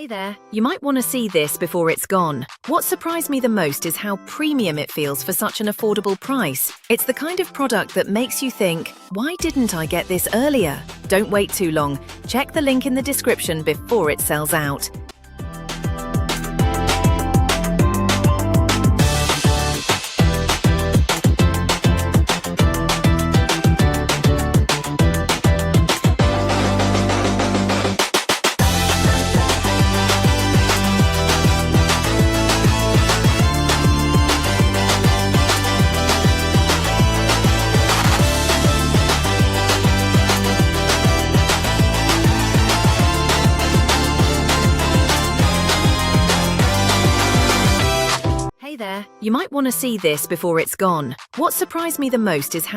Hey there, you might want to see this before it's gone. What surprised me the most is how premium it feels for such an affordable price. It's the kind of product that makes you think, why didn't I get this earlier? Don't wait too long. Check the link in the description before it sells out. Hey there, you might want to see this before it's gone. What surprised me the most is how